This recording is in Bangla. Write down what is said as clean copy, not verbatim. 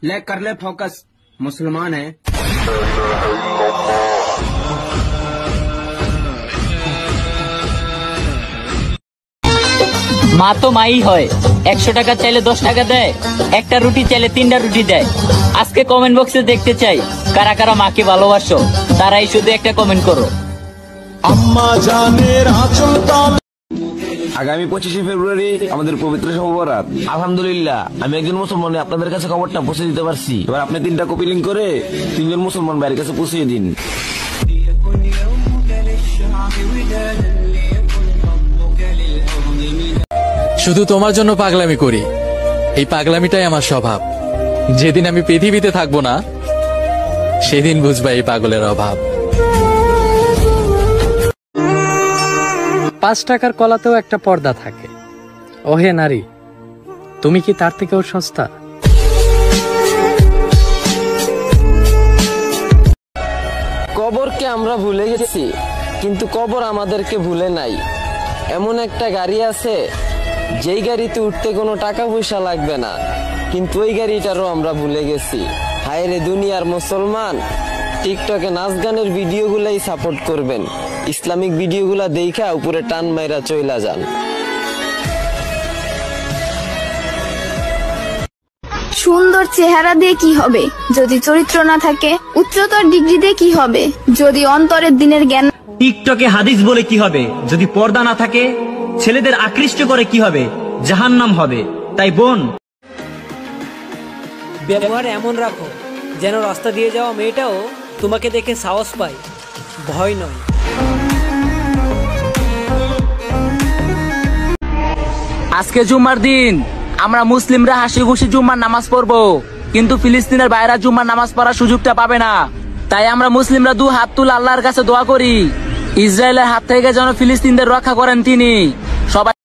ले कर ले फोकस, मुसलमान है। মা তো মাই হয়, 100 টাকা চাইলে 10 টাকা দেয়, একটা রুটি চাইলে 3টা রুটি দেয়। আজকে কমেন্ট বক্সে দেখতে চাই কারা কারা মাকে ভালোবাসো, তারাই শুধু একটা কমেন্ট করো। আগামী 25শে ফেব্রুয়ারি আমাদের পবিত্র শবে বরাত। আলহামদুলিল্লাহ আমি একজন মুসলমান আপনাদের কাছে খবরটা পৌঁছে দিতে পারছি। এবার আপনি 3টা কপি লিংক করে 3জন মুসলমান ভাইয়ের কাছে পৌঁছে দিন। শুধু তোমার জন্য পাগলামি করি, এই পাগলামিটাই আমার স্বভাব। যেদিন আমি পৃথিবীতে থাকবো না সেদিন বুঝবা এই পাগলের অভাব। 5 টাকার কলাতেও একটা পর্দা থাকে। ওহে নারী, তুমি কি তার থেকেও সস্তা? কবরকে আমরা ভুলে গেছি, কিন্তু কবর আমাদেরকে ভুলে নাই। এমন একটা গাড়ি আছে যেই গাড়িতে উঠতে কোনো টাকা পয়সা লাগবে না, কিন্তু ওই গাড়িটারও আমরা ভুলে গেছি। হায় রে দুনিয়ার মুসলমান, টিকটকে নাচ গানের ভিডিওগুলাই সাপোর্ট করবেন, ইসলামিক ভিডিওগুলা দেখা উপরে টান মাইরা চইলা যান। সুন্দর চেহারা দিয়ে কি হবে যদি চরিত্র না থাকে? উচ্চতর ডিগ্রি দিয়ে কি হবে যদি অন্তরের দিনের জ্ঞান? টিকটকে হাদিস বলে কি হবে যদি পর্দা না থাকে? ছেলেদের আকৃষ্ট করে কি হবে? জাহান্নাম হবে। তাই বোন, ব্যবহার এমন রাখো যেন রাস্তা দিয়ে যাওয়া মেয়েটাও তোমাকে দেখে সাহস পায়, ভয় নয়। আজকে জুম্মার দিন, আমরা মুসলিমরা হাসি খুশি জুম্মার নামাজ পড়বো, কিন্তু ফিলিস্তিনের বাইরা জুম্মার নামাজ পড়ার সুযোগটা পাবে না। তাই আমরা মুসলিমরা 2 হাত তুলে আল্লাহর কাছে দোয়া করি, ইসরায়েলের হাত থেকে যেন ফিলিস্তিনদের রক্ষা করেন তিনি। সবাই